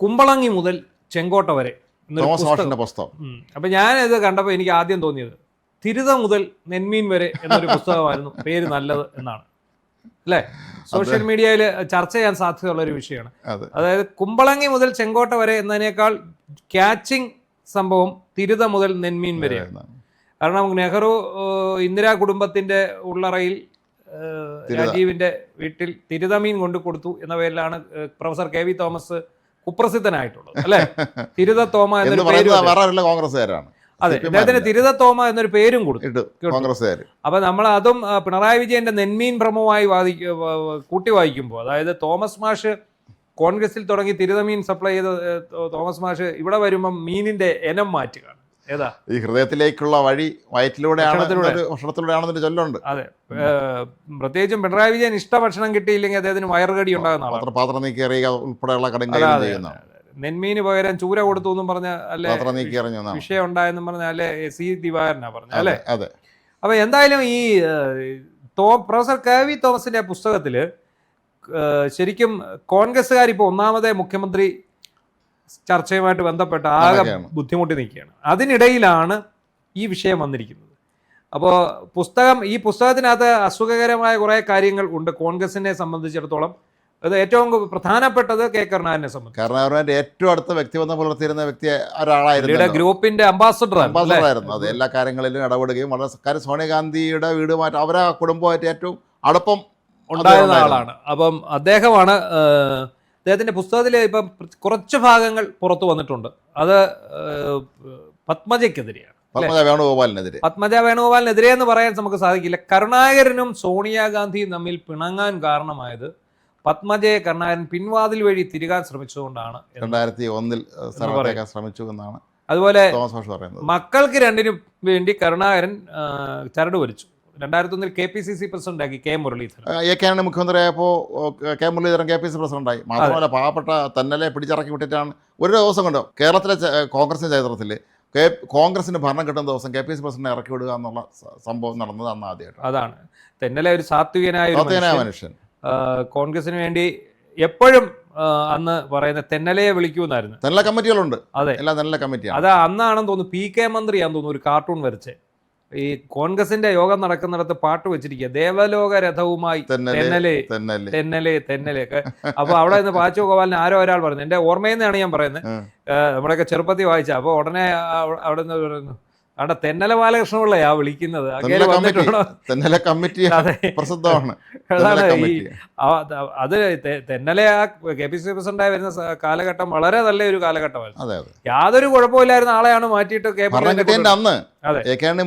കുമ്പളങ്ങി മുതൽ ചെങ്കോട്ട വരെ എന്നൊരു പുസ്തകം. അപ്പം ഞാനിത് കണ്ടപ്പോൾ എനിക്ക് ആദ്യം തോന്നിയത് തിരുത മുതൽ നെന്മീൻ വരെ എന്നൊരു പുസ്തകമായിരുന്നു പേര് നല്ലത് എന്നാണ്, അല്ലേ? സോഷ്യൽ മീഡിയയിൽ ചർച്ച ചെയ്യാൻ സാധ്യതയുള്ള ഒരു വിഷയമാണ്. അതായത് കുമ്പളങ്ങി മുതൽ ചെങ്കോട്ട വരെ എന്നതിനേക്കാൾ ക്യാച്ചിങ് സംഭവം തിരുത മുതൽ നെന്മീൻ വരെയാണ്. കാരണം നെഹ്റു ഇന്ദിരാ കുടുംബത്തിന്റെ ഉള്ളറയിൽ രാജീവിന്റെ വീട്ടിൽ തിരുതമീൻ കൊണ്ടു കൊടുത്തു എന്ന പേരിലാണ് പ്രൊഫസർ KV തോമസ് കുപ്രസിദ്ധനായിട്ടുള്ളത്, അല്ലെ? തിരുത തോമ എന്നൊരു പേര് കോൺഗ്രസ്സുകാരാണ്. അതെ, അദ്ദേഹത്തിന് തിരുത തോമ എന്നൊരു പേരും കൊടുത്തു കോൺഗ്രസ്സുകാർ. അപ്പൊ നമ്മൾ അതും പിണറായി വിജയന്റെ നെന്മീൻ ഭ്രമവുമായി കൂട്ടി വായിക്കുമ്പോൾ, അതായത് തോമസ് മാഷ് കോൺഗ്രസിൽ തുടങ്ങി തിരുതമീൻ സപ്ലൈ ചെയ്ത തോമസ് മാഷ് ഇവിടെ വരുമ്പം മീനിന്റെ ഇനം മാറ്റുകയാണ്. ഏതാ? ഈ ഹൃദയത്തിലേക്കുള്ള വഴി ഭക്ഷണത്തിലൂടെയാണെന്നൊരു ചൊല്ലുണ്ട്. അതെ, പ്രത്യേകിച്ചും പിണറായി വിജയൻ ഭക്ഷണം കിട്ടിയില്ലെങ്കിൽ അദ്ദേഹത്തിന് വയറുകടി ഉണ്ടാകുന്ന പാത്രം നീക്കി എറിയുക ഉൾപ്പെടെയുള്ള നെന്മീന് പകരം ചൂര കൊടുത്തു എന്നും പറഞ്ഞ അല്ലെ വിഷയം ഉണ്ടായെന്നും പറഞ്ഞ അല്ലെ C ദിവാകരനാ പറഞ്ഞ, അല്ലെ? അപ്പൊ എന്തായാലും ഈ പ്രൊഫസർ KV തോമസിന്റെ പുസ്തകത്തില് ശരിക്കും കോൺഗ്രസ്സുകാർ ഇപ്പോൾ ഒന്നാമത്തെ മുഖ്യമന്ത്രി ചർച്ചയുമായിട്ട് ബന്ധപ്പെട്ട് ആകെ ബുദ്ധിമുട്ടി നിൽക്കുകയാണ്. അതിനിടയിലാണ് ഈ വിഷയം വന്നിരിക്കുന്നത്. അപ്പോൾ ഈ പുസ്തകത്തിനകത്ത് അസുഖകരമായ കുറേ കാര്യങ്ങൾ ഉണ്ട് കോൺഗ്രസിനെ സംബന്ധിച്ചിടത്തോളം. അത് ഏറ്റവും പ്രധാനപ്പെട്ടത് K കരുണാകരനെ സംബന്ധിച്ച്. കരുണാകരന്റെ ഏറ്റവും അടുത്ത വ്യക്തിബന്ധം പുലർത്തിയിരുന്ന വ്യക്തി ഒരാളായിരുന്നു, ഗ്രൂപ്പിന്റെ അംബാസഡർ ആയിരുന്നു. അത് എല്ലാ കാര്യങ്ങളിലും ഇടപെടുകയും വളരെ സോണിയാഗാന്ധിയുടെ വീടുമായിട്ട് അവരെ കുടുംബമായിട്ട് ഏറ്റവും അടുപ്പം ഉണ്ടായിരുന്ന ആളാണ്. അപ്പം അദ്ദേഹത്തിന്റെ പുസ്തകത്തിൽ ഇപ്പം കുറച്ച് ഭാഗങ്ങൾ പുറത്തു വന്നിട്ടുണ്ട്. അത് പത്മജയ്ക്കെതിരെയാണ്, പത്മജ വേണുഗോപാലിനെതിരെ എന്ന് പറയാൻ നമുക്ക് സാധിക്കില്ല. കരുണാകരനും സോണിയാഗാന്ധിയും തമ്മിൽ പിണങ്ങാൻ കാരണമായത് പത്മജയെ കരുണാകരൻ പിൻവാതിൽ വഴി തിരികാൻ ശ്രമിച്ചതുകൊണ്ടാണ് 2001 ശ്രമിച്ചു എന്നാണ്. അതുപോലെ മക്കൾക്ക് രണ്ടിനും വേണ്ടി കരുണാകരൻ ചരട് വലിച്ചു. 2001 KPCC പ്രസിഡന്റാക്കി K Muraleedharan. മുഖ്യമന്ത്രിയായപ്പോൾ K Muraleedharan KPCC പ്രസിഡന്റായി. മാത്രമല്ല പാവപ്പെട്ട തെന്നലെ പിടിച്ചിറക്കി വിട്ടിട്ടാണ് ഒരു ദിവസം കൊണ്ട് കേരളത്തിലെ കോൺഗ്രസിന്റെ ചരിത്രത്തിൽ കോൺഗ്രസിന് ഭരണം കിട്ടുന്ന ദിവസം KPCC പ്രസിഡന്റിനെ ഇറക്കി വിടുക എന്നുള്ള സംഭവം നടന്നത് അന്ന് ആദ്യമായിട്ട്. അതാണ് തെന്നലെ ഒരു സാത്വികനായ മനുഷ്യൻ. കോൺഗ്രസിന് വേണ്ടി എപ്പോഴും അന്ന് പറയുന്ന തെന്നലയെ വിളിക്കുമെന്നായിരുന്നു. തെന്നല കമ്മിറ്റികളുണ്ട്. അതെ, എല്ലാ തെന്നല കമ്മിറ്റി. അത് അന്നാണെന്ന് തോന്നുന്നു PK മന്ത്രിയാന്ന് തോന്നുന്നു ഒരു കാർട്ടൂൺ വരച്ചേ. ഈ കോൺഗ്രസിന്റെ യോഗം നടക്കുന്നിടത്ത് പാട്ട് വെച്ചിരിക്കുക, ദേവലോക രഥവുമായി തെന്നലേ തെന്നലേ തെന്നലേ. അപ്പൊ അവിടെ നിന്ന് പാച്ചു ഗോപാലിന് ആരോ ഒരാൾ പറഞ്ഞു, എന്റെ ഓർമ്മയിൽ നിന്നാണ് ഞാൻ പറയുന്നത്, നമ്മുടെയൊക്കെ ചെറുപ്പത്തിൽ വായിച്ച. അപ്പൊ ഉടനെ അവിടെ നിന്ന് പറയുന്നു, അവിടെ തെന്നല ബാലകൃഷ്ണപിള്ളയാ വിളിക്കുന്നത്. അത് തെന്നല KPCC പ്രസിഡന്റായി വരുന്ന കാലഘട്ടം വളരെ നല്ലൊരു കാലഘട്ടമായിരുന്നു. യാതൊരു കുഴപ്പമില്ലായിരുന്ന ആളെയാണ് മാറ്റിയിട്ട് അന്ന്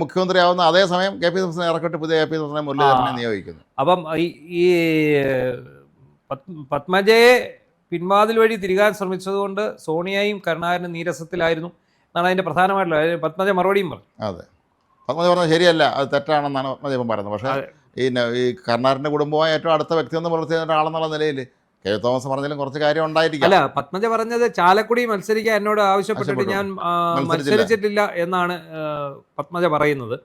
മുഖ്യമന്ത്രി ആവുന്ന അതേ സമയം KPCC പ്രസിഡന്റ് ഇറക്കിട്ട് പുതിയ KPCC പ്രസിഡന്റ് മുരളീധരനെ നിയോഗിക്കുന്നു. അപ്പം ഈ പത്മജയെ പിൻവാതിൽ വഴി തിരികാൻ ശ്രമിച്ചതുകൊണ്ട് സോണിയയും കരുണാകരനും നീരസത്തിലായിരുന്നു എന്നാണ് അതിന്റെ പ്രധാനമായിട്ടുള്ള. പത്മജ മറുപടിയും പറഞ്ഞു. അതെ, പത്മജ പറഞ്ഞത് ശരിയല്ല, അത് തെറ്റാണെന്നാണ് പത്മജ ഇപ്പം പറയുന്നത്. പക്ഷേ ഈ കരുണാകരന്റെ കുടുംബമായ ഏറ്റവും അടുത്ത വ്യക്തിയെന്ന് പുലർത്തിയ ഒരാളെന്നുള്ള നിലയിൽ KV തോമസ് പറഞ്ഞാലും കുറച്ച് കാര്യം ഉണ്ടായിരിക്കും. അല്ല, പത്മജ പറഞ്ഞത് ചാലക്കുടി മത്സരിക്കാൻ എന്നോട് ആവശ്യപ്പെട്ടിട്ട് ഞാൻ മത്സരിച്ചിട്ടില്ല എന്നാണ് പത്മജ പറയുന്നത്.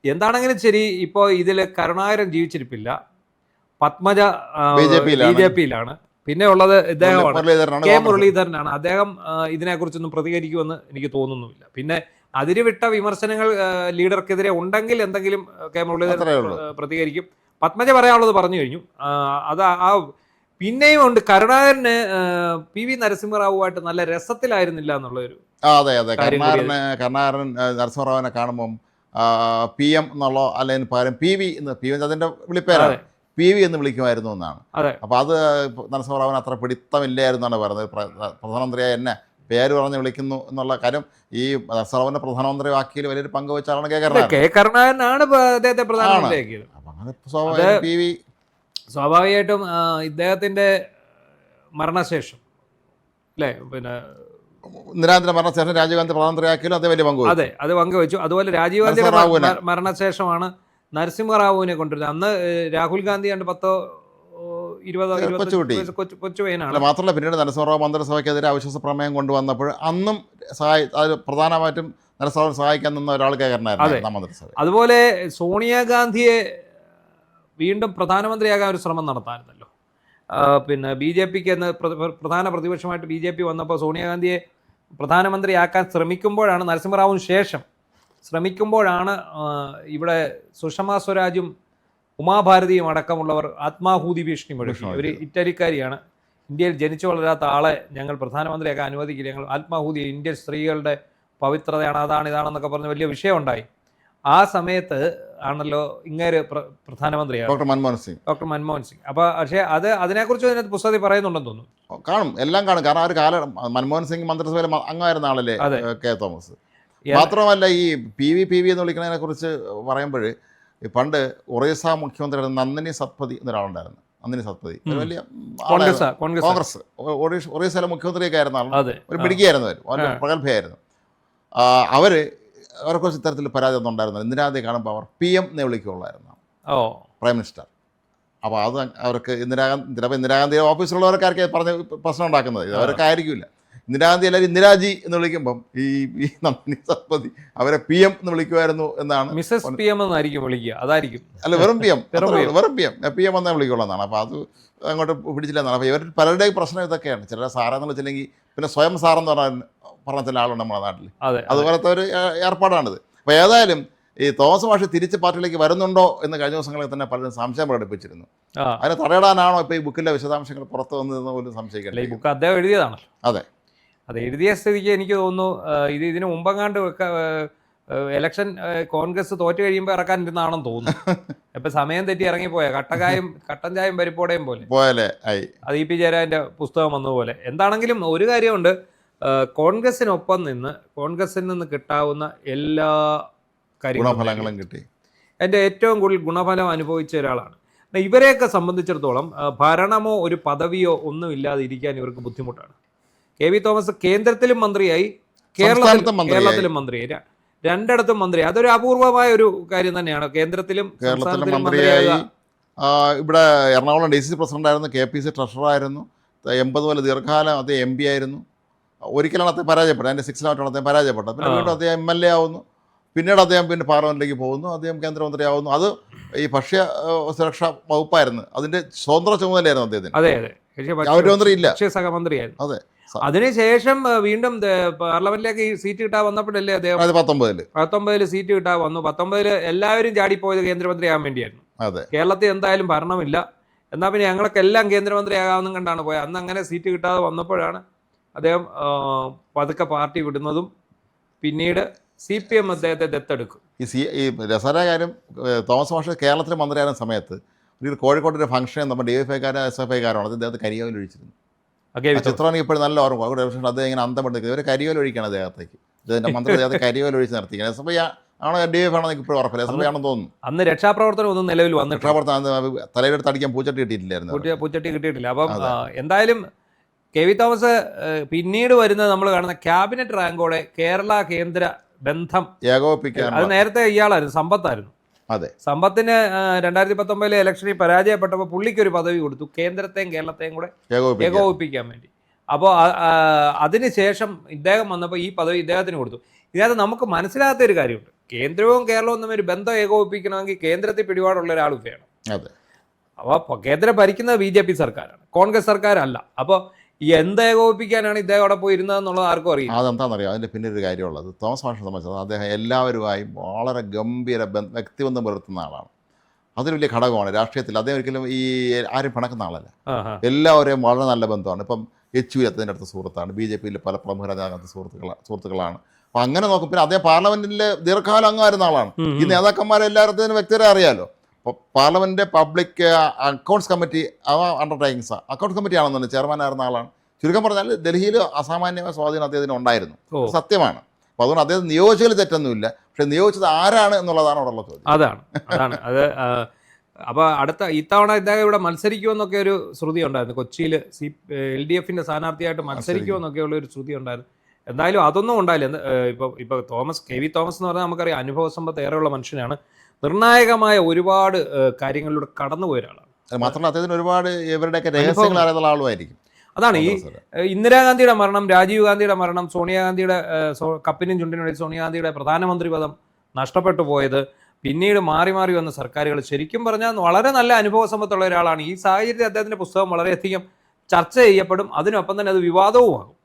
എന്താണെങ്കിലും ശരി, ഇപ്പോൾ ഇതിൽ കരുണാകരൻ ജീവിച്ചിരിപ്പില്ല, പത്മജ BJP-യിലാണ്. പിന്നെ ഉള്ളത് ഇദ്ദേഹമാണ്, K മുരളീധരനാണ്. അദ്ദേഹം ഇതിനെക്കുറിച്ചൊന്നും പ്രതികരിക്കുമെന്ന് എനിക്ക് തോന്നുന്നുമില്ല. പിന്നെ അതിരുവിട്ട വിമർശനങ്ങൾ ലീഡർക്കെതിരെ ഉണ്ടെങ്കിൽ എന്തെങ്കിലും K മുരളീധരൻ പ്രതികരിക്കും. പത്മജ പറയാനുള്ളത് പറഞ്ഞു കഴിഞ്ഞു. അത് പിന്നെയും ഉണ്ട്, കരുണാകരന് PV നരസിംഹറാവുമായിട്ട് നല്ല രസത്തിലായിരുന്നില്ല എന്നുള്ളൊരു. അതെ, കരുണാകരൻ നരസിംഹറാവിനെ കാണുമ്പം PM എന്നുള്ള അല്ലെങ്കിൽ പകരം PV എന്ന്, PV അതിന്റെ വിളിപ്പേരാണ്, PV എന്ന് വിളിക്കുമായിരുന്നു എന്നാണ്. അപ്പോൾ അത് നരസിംഹറാവിന് അത്ര പിടിത്തമില്ലായിരുന്നു എന്നാണ് പറയുന്നത്. പ്രധാനമന്ത്രിയായ എന്നെ പേര് പറഞ്ഞ് വിളിക്കുന്നു എന്നുള്ള കാര്യം ഈ നരസിംഹറാവിനെ പ്രധാനമന്ത്രിയാക്കിയതിൽ വലിയൊരു പങ്ക് വെച്ചാണ് K കരുണാകരനാണ് അദ്ദേഹത്തെ പ്രധാനമന്ത്രിയാക്കിയത്. സ്വാഭാവികമായിട്ടും ഇദ്ദേഹത്തിന്റെ മരണശേഷം അല്ലേ, പിന്നെ ഇന്ദിരാഗാന്ധിയുടെ മരണശേഷം രാജീവ് ഗാന്ധി പ്രധാനമന്ത്രിയാക്കിയാലും അതേ വലിയ പങ്ക്. അതെ, അത് പങ്കുവെച്ചു. അതുപോലെ രാജീവ് ഗാന്ധിയുടെ മരണശേഷമാണ് നരസിംഹറാവുവിനെ കൊണ്ടുവരുന്നത്. അന്ന് രാഹുൽ ഗാന്ധി 10-20 കൊച്ചു പയ്യനാണ്. മാത്രമല്ല പിന്നീട് നരസിംഹറാവു മന്ത്രിസഭയ്ക്കെതിരെ അവിശ്വാസ പ്രമേയം കൊണ്ടുവന്നപ്പോൾ അന്നും പ്രധാനമായിട്ടും നരസിംഹറാവിനെ സഹായിക്കാൻ നിന്ന ഒരാൾ മന്ത്രിസഭ. അതുപോലെ സോണിയാഗാന്ധിയെ വീണ്ടും പ്രധാനമന്ത്രിയാകാൻ ഒരു ശ്രമം നടത്താറുണ്ടല്ലോ. പിന്നെ BJPക്ക് എന്ന് പ്രധാന പ്രതിപക്ഷമായിട്ട് BJP വന്നപ്പോൾ സോണിയാഗാന്ധിയെ പ്രധാനമന്ത്രിയാക്കാൻ ശ്രമിക്കുമ്പോഴാണ്, നരസിംഹറാവുവിന് ശേഷം ശ്രമിക്കുമ്പോഴാണ് ഇവിടെ സുഷമ സ്വരാജും ഉമാഭാരതിയും അടക്കമുള്ളവർ ആത്മാഹൂതി ഭീഷണി മുഴക്കി. അവർ ഇറ്റലിക്കാരിയാണ്, ഇന്ത്യയിൽ ജനിച്ചു വളരാത്ത ആളെ ഞങ്ങൾ പ്രധാനമന്ത്രിയാക്കാൻ അനുവദിക്കില്ല, ഞങ്ങൾ ആത്മാഹൂതി, ഇന്ത്യൻ സ്ത്രീകളുടെ പവിത്രതയാണ്, അതാണ് ഇതാണെന്നൊക്കെ പറഞ്ഞ് വലിയ വിഷയമുണ്ടായി. ആ സമയത്ത് ആണല്ലോ ഇങ്ങേര് പ്രധാനമന്ത്രിയാണ് ഡോക്ടർ മൻമോഹൻ സിംഗ്. അപ്പോൾ പക്ഷേ അതിനെക്കുറിച്ച് അതിനകത്ത് പുസ്തകത്തിൽ പറയുന്നുണ്ടെന്ന് തോന്നുന്നു. കാണും, എല്ലാം കാണും. കാരണം ആ ഒരു കാലം മൻമോഹൻ സിംഗ് മന്ത്രിസഭയിൽ അംഗമായിരുന്ന ആളല്ലേ കെ തോമസ്. മാത്രമല്ല ഈ പി വി എന്ന് വിളിക്കുന്നതിനെ കുറിച്ച് പറയുമ്പോൾ പണ്ട് ഒറീസ മുഖ്യമന്ത്രി നന്ദിനി സത്പതി എന്നൊരാളുണ്ടായിരുന്നു. നന്ദിനി സത്പതി വലിയ കോൺഗ്രസ് ഒറീസയിലെ മുഖ്യമന്ത്രിയൊക്കെ ആയിരുന്ന ആളാണ്. ഒരു മിടുക്കിയായിരുന്നു, അവർ പ്രഗത്ഭയായിരുന്നു. അവരെക്കുറിച്ച് ഇത്തരത്തിൽ പരാതി ഒന്നും ഉണ്ടായിരുന്നില്ല. ഇന്ദിരാഗാന്ധി കാണുമ്പോൾ അവർ PM എന്ന് വിളിക്കുകയുള്ളായിരുന്നു, പ്രൈം മിനിസ്റ്റർ. അപ്പോൾ അത് അവർക്ക് ഇന്ദിരാഗാന്ധിയുടെ ഓഫീസിലുള്ളവർക്കാർക്ക് പറഞ്ഞ് പ്രശ്നം ഉണ്ടാക്കുന്നത്. ഇത് അവർക്ക് ആയിരിക്കില്ല. ഇന്ദിരാഗാന്ധി എല്ലാവരും ഇന്ദിരാജി എന്ന് വിളിക്കുമ്പം ഈ നന്ദിനി സത്പതി അവരെ PM എന്ന് വിളിക്കുമായിരുന്നു എന്നാണ്. മിസസ് PM എന്നായിരിക്കും വിളിക്കുക, അതായിരിക്കും. അല്ല, വെറും PM എന്നേ വിളിക്കുള്ളൂ. അപ്പോൾ അത് അങ്ങോട്ട് പിടിച്ചില്ല എന്നാണ്. അപ്പോൾ ഇവർ പലരുടെയും പ്രശ്നം ഇതൊക്കെയാണ്. ചിലരെ സാറെന്ന് വിളിച്ചില്ലെങ്കിൽ പിന്നെ സ്വയം സാറെന്ന് പറഞ്ഞ ചില ആളുണ്ട് നമ്മുടെ നാട്ടിൽ. അതുപോലത്തെ ഒരു ഏർപ്പാടാണിത്. അപ്പോൾ ഏതായാലും ഈ തോമസ് മാഷ് തിരിച്ച് പാർട്ടിയിലേക്ക് വരുന്നുണ്ടോ എന്ന് കഴിഞ്ഞ ദിവസങ്ങളിൽ തന്നെ പലരും സംശയം പ്രകടിപ്പിച്ചിരുന്നു. അതിനെ തടയിടാനാണോ ഇപ്പോൾ ഈ ബുക്കിലെ വിശദാംശങ്ങൾ പുറത്തു വന്നതെന്ന് പോലും സംശയിക്കില്ല. ഈ ബുക്ക് അദ്ദേഹം എഴുതിയതാണല്ലോ. അതെ, അത് എഴുതിയ സ്ഥിതിക്ക് എനിക്ക് തോന്നുന്നു ഇതിന് മുമ്പെങ്ങാണ്ട് ഇലക്ഷൻ കോൺഗ്രസ് തോറ്റു കഴിയുമ്പോൾ ഇറക്കാനിരുന്നാണെന്ന് തോന്നുന്നു. ഇപ്പം സമയം തെറ്റി ഇറങ്ങിപ്പോയ കട്ടൻ ചായം പരിപ്പോടെയും പോലെ അത് EP ജയരാജൻ്റെ പുസ്തകം വന്നതുപോലെ. എന്താണെങ്കിലും ഒരു കാര്യമുണ്ട്, കോൺഗ്രസിനൊപ്പം നിന്ന് കോൺഗ്രസിൽ നിന്ന് കിട്ടാവുന്ന എല്ലാ ഗുണഫലങ്ങളും കിട്ടി. എൻ്റെ ഏറ്റവും കൂടുതൽ ഗുണഫലം അനുഭവിച്ച ഒരാളാണ്. ഇവരെയൊക്കെ സംബന്ധിച്ചിടത്തോളം ഭരണമോ ഒരു പദവിയോ ഒന്നും ഇല്ലാതെ ഇരിക്കാൻ ഇവർക്ക് ബുദ്ധിമുട്ടാണ്. KV തോമസ് കേന്ദ്രത്തിലും മന്ത്രിയായി, കേരളത്തിലും മന്ത്രിയായി, രണ്ടിടത്തും മന്ത്രിയായി. അതൊരു അപൂർവമായ ഒരു കാര്യം തന്നെയാണ്. കേന്ദ്രത്തിലും മന്ത്രിയായി. ഇവിടെ എറണാകുളം DC പ്രസിഡന്റായിരുന്നു, KPC ട്രഷററായിരുന്നു, 80 മുതൽ ദീർഘകാലം അദ്ദേഹം MP ആയിരുന്നു. ഒരിക്കലാണ് അദ്ദേഹം പരാജയപ്പെട്ടത്, അതിൻ്റെ 6 അദ്ദേഹം പരാജയപ്പെട്ടത്. പിന്നെ വീണ്ടും അദ്ദേഹം MLA ആവുന്നു. പിന്നീട് അദ്ദേഹം പാർലമെന്റിലേക്ക് പോകുന്നു, അദ്ദേഹം കേന്ദ്രമന്ത്രിയാവുന്നു. അത് ഈ ഭക്ഷ്യ സുരക്ഷാ വകുപ്പായിരുന്നു, അതിന്റെ സ്വതന്ത്ര ചുമതലയായിരുന്നു അദ്ദേഹത്തിന്. സഹമന്ത്രിയായിരുന്നു. അതിനുശേഷം വീണ്ടും പാർലമെന്റിലേക്ക് സീറ്റ് കിട്ടാൻ വന്നപ്പോഴല്ലേ അദ്ദേഹം 19 സീറ്റ് കിട്ടാൻ വന്നു. 19 എല്ലാവരും ചാടിപ്പോയത് കേന്ദ്രമന്ത്രിയാകാൻ വേണ്ടിയായിരുന്നു. കേരളത്തിൽ എന്തായാലും ഭരണമില്ല, എന്നാൽ പിന്നെ ഞങ്ങളൊക്കെ എല്ലാം കേന്ദ്രമന്ത്രിയാകാമെന്നും കണ്ടാണ് പോയത്. അന്ന് അങ്ങനെ സീറ്റ് കിട്ടാതെ വന്നപ്പോഴാണ് അദ്ദേഹം പതുക്കെ പാർട്ടി വിടുന്നതും പിന്നീട് CPM അദ്ദേഹത്തെ ദത്തെടുക്കും. ഈ രസകര കാര്യം, തോമസ് മാഷ് കേരളത്തിലെ മന്ത്രിയായിരുന്ന സമയത്ത് ഒരു കോഴിക്കോട്ടൊരു ഫംഗ്ഷൻ നമ്മൾ DFIക്കാരോ SFIക്കാരാണ് അദ്ദേഹത്തെ കരിയോയിൽ ഒഴിച്ചിരുന്നു. ചിത്രം ഇപ്പോഴും നല്ല ഓർമ്മ. കോഴിക്കോട് അദ്ദേഹം ഇങ്ങനെ അന്തമെടുക്കുക, ഇവർ കരിയോയിൽ ഒഴിക്കുകയാണ് അദ്ദേഹത്തേക്ക്. ഇതിൻ്റെ മന്ത്രി അദ്ദേഹത്തെ കരിയോയിൽ ഒഴിച്ച് നിർത്തിക്കുന്നത്. SFI ആണോ DFI ആണോ എനിക്ക് ഇപ്പോഴും ഉറപ്പില്ല. SFI ആണെന്ന് തോന്നുന്നു. അന്ന് രക്ഷാപ്രവർത്തനം ഒന്നും നിലവിൽ വന്നു. രക്ഷാപ്രവർത്തനം തലയിലെടുത്ത് അടിക്കാൻ പൂച്ചട്ടി കിട്ടിയിട്ടില്ല. അപ്പം എന്തായാലും KV തോമസ് പിന്നീട് വരുന്നത് നമ്മൾ കാണുന്ന ക്യാബിനറ്റ് റാങ്കോടെ കേരള കേന്ദ്ര ബന്ധം ഏകോപിപ്പിക്കാൻ. അത് നേരത്തെ ഇയാളായിരുന്നു, സമ്പത്തായിരുന്നു. സമ്പത്തിന് 2019 ഇലക്ഷനിൽ പരാജയപ്പെട്ടപ്പോൾ പുള്ളിക്കൊരു പദവി കൊടുത്തു, കേന്ദ്രത്തെയും കേരളത്തെയും കൂടെ ഏകോപിപ്പിക്കാൻ വേണ്ടി. അപ്പോൾ അതിനുശേഷം ഇദ്ദേഹം വന്നപ്പോൾ ഈ പദവി ഇദ്ദേഹത്തിന് കൊടുത്തു. ഇതിനകത്ത് നമുക്ക് മനസ്സിലാകാത്ത ഒരു കാര്യമുണ്ട്, കേന്ദ്രവും കേരളവും തമ്മിൽ ഒരു ബന്ധം ഏകോപിപ്പിക്കണമെങ്കിൽ കേന്ദ്രത്തിൽ പിടിപാടുള്ള ഒരാൾ വേണം. അപ്പോൾ കേന്ദ്രം ഭരിക്കുന്നത് BJP സർക്കാരാണ്, കോൺഗ്രസ് സർക്കാരല്ല. അപ്പോൾ എന്ത് ഏകോപിപ്പിക്കാനാണ് ഇദ്ദേഹം അവിടെ പോയി ഇരുന്നതെന്നുള്ളത് ആർക്കും അറിയാം. അതെന്താണെന്നറിയാം. അതിൻ്റെ പിന്നെ ഒരു കാര്യമുള്ളത്, തോമസ് മാഷിനെ സംബന്ധിച്ചത് അദ്ദേഹം എല്ലാവരുമായും വളരെ ഗംഭീര വ്യക്തിബന്ധം പുലർത്തുന്ന ആളാണ്. അതൊരു വലിയ ഘടകമാണ് രാഷ്ട്രീയത്തിൽ. അദ്ദേഹം ഒരിക്കലും ഈ ആരും പിണക്കുന്ന ആളല്ല, എല്ലാവരെയും വളരെ നല്ല ബന്ധമാണ്. ഇപ്പം HV അദ്ദേഹത്തിൻ്റെ അടുത്ത സുഹൃത്താണ്, BJPയിൽ പല പ്രമുഖരാജാകത്തെ സുഹൃത്തുക്കളാണ്. അപ്പം അങ്ങനെ നോക്കും. പിന്നെ അദ്ദേഹം പാർലമെന്റിലെ ദീർഘകാലം അംഗമായിരുന്ന ആളാണ്. ഈ നേതാക്കന്മാരെല്ലാവരും വ്യക്തിരെ അറിയാലോ. ഇപ്പോൾ പാർലമെൻറ്റിൻ്റെ public accounts committee undertakings accounts committee ആണെന്നുണ്ട് ചെയർമാനായിരുന്ന ആളാണ്. ചുരുക്കം പറഞ്ഞാൽ ഡൽഹിയിൽ അസാമാന്യമായ സ്വാധീനം അദ്ദേഹത്തിന് ഉണ്ടായിരുന്നു, സത്യമാണ്. അപ്പോൾ അതുകൊണ്ട് അദ്ദേഹം നിയോഗിച്ചതിൽ തെറ്റൊന്നുമില്ല. പക്ഷെ നിയോഗിച്ചത് ആരാണ് എന്നുള്ളതാണ് അവിടെ ഉള്ള ചോദ്യം. അതാണ് അത്. അപ്പോൾ ഇത്തവണ ഇദ്ദേഹം ഇവിടെ മത്സരിക്കുമെന്നൊക്കെ ഒരു ശ്രുതി ഉണ്ടായിരുന്നു. കൊച്ചിയിൽ LDFിൻ്റെ സ്ഥാനാർത്ഥിയായിട്ട് മത്സരിക്കുമെന്നൊക്കെയുള്ള ഒരു ശ്രുതി ഉണ്ടായിരുന്നു. എന്തായാലും അതൊന്നും ഉണ്ടായില്ല. ഇപ്പോൾ KV തോമസ് എന്ന് പറഞ്ഞാൽ നമുക്കറിയാം, അനുഭവ സമ്പത്ത് ഏറെയുള്ള മനുഷ്യനാണ്. നിർണായകമായ ഒരുപാട് കാര്യങ്ങളിലൂടെ കടന്നുപോയ ഒരാളാണ്. മാത്രമല്ല അദ്ദേഹത്തിന് ഒരുപാട് ഇവരുടെയൊക്കെ രഹസ്യങ്ങൾ അറിയാനുള്ള ആളുമായിരിക്കും. അതാണ് ഈ ഇന്ദിരാഗാന്ധിയുടെ മരണം, രാജീവ് ഗാന്ധിയുടെ മരണം, സോണിയാഗാന്ധിയുടെ കപ്പിനും ചുണ്ടിനും സോണിയാഗാന്ധിയുടെ പ്രധാനമന്ത്രി പദം നഷ്ടപ്പെട്ടു പോയത്, പിന്നീട് മാറി മാറി വന്ന സർക്കാരുകൾ ശരിക്കും പറഞ്ഞാൽ വളരെ നല്ല അനുഭവ സമ്പത്തുള്ള ഒരാളാണ്. ഈ സാഹചര്യത്തിൽ അദ്ദേഹത്തിന്റെ പുസ്തകം വളരെയധികം ചർച്ച ചെയ്യപ്പെടും, അതിനൊപ്പം തന്നെ അത് വിവാദവുമാകും.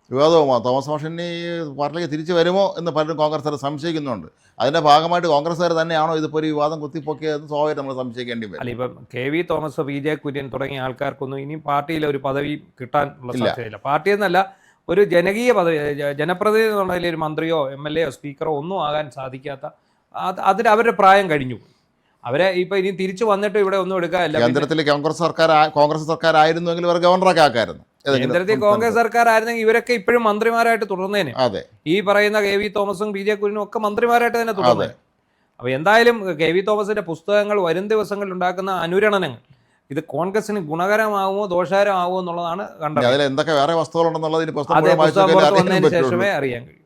തോമസ് മാഷിന് ഈ പാർട്ടിയിലേക്ക് തിരിച്ചു വരുമോ എന്ന് പലരും കോൺഗ്രസ്സുകാർ സംശയിക്കുന്നുണ്ട്. അതിന്റെ ഭാഗമായിട്ട് കോൺഗ്രസ്സുകാർ തന്നെയാണോ ഇതിപ്പോൾ ഒരു വിവാദം കുത്തിപ്പൊക്കിയതെന്ന് സ്വാഭാവികം നമ്മൾ സംശയിക്കേണ്ടി വരും. അല്ല, ഇപ്പം KV തോമസ്, PJ കുര്യൻ തുടങ്ങിയ ആൾക്കാർക്കൊന്നും ഇനി പാർട്ടിയിൽ ഒരു പദവി കിട്ടാനുള്ള സാധ്യതയില്ല. പാർട്ടി എന്നല്ല, ഒരു ജനകീയ പദവി, ജനപ്രതിനിധി എന്നുള്ളതിൽ ഒരു മന്ത്രിയോ MLA യോ സ്പീക്കറോ ഒന്നും ആകാൻ സാധിക്കാത്ത, അതിന് അവരുടെ പ്രായം കഴിഞ്ഞു. അവരെ ഇപ്പൊ ഇനി തിരിച്ചു വന്നിട്ട് ഇവിടെ ഒന്നും എടുക്കാനില്ല. കേന്ദ്രത്തിൽ കോൺഗ്രസ് സർക്കാരായിരുന്നുവെങ്കിൽ ഇവർ ഗവർണറൊക്കെ ആക്കായിരുന്നു. കേന്ദ്രത്തിൽ കോൺഗ്രസ് സർക്കാർ ആയിരുന്നെങ്കിൽ ഇവരൊക്കെ ഇപ്പോഴും മന്ത്രിമാരായിട്ട് തുടർന്നേനെ. അതെ, ഈ പറയുന്ന KV തോമസും PJ കുര്യനും ഒക്കെ മന്ത്രിമാരായിട്ട് തന്നെ തുടർന്നേ. അപ്പൊ എന്തായാലും KV തോമസിന്റെ പുസ്തകങ്ങൾ വരും ദിവസങ്ങളിൽ ഉണ്ടാക്കുന്ന അനുരണനങ്ങൾ ഇത് കോൺഗ്രസിന് ഗുണകരമാവുമോ ദോഷകരമാവുമോ എന്നുള്ളതാണ് കണ്ടത്. അതിൽ എന്തൊക്കെ വേറെ വസ്തുക്കളുണ്ടെന്നുള്ളത് പുസ്തകം പുറത്തു വന്നതിന് ശേഷമേ അറിയാൻ കഴിയും.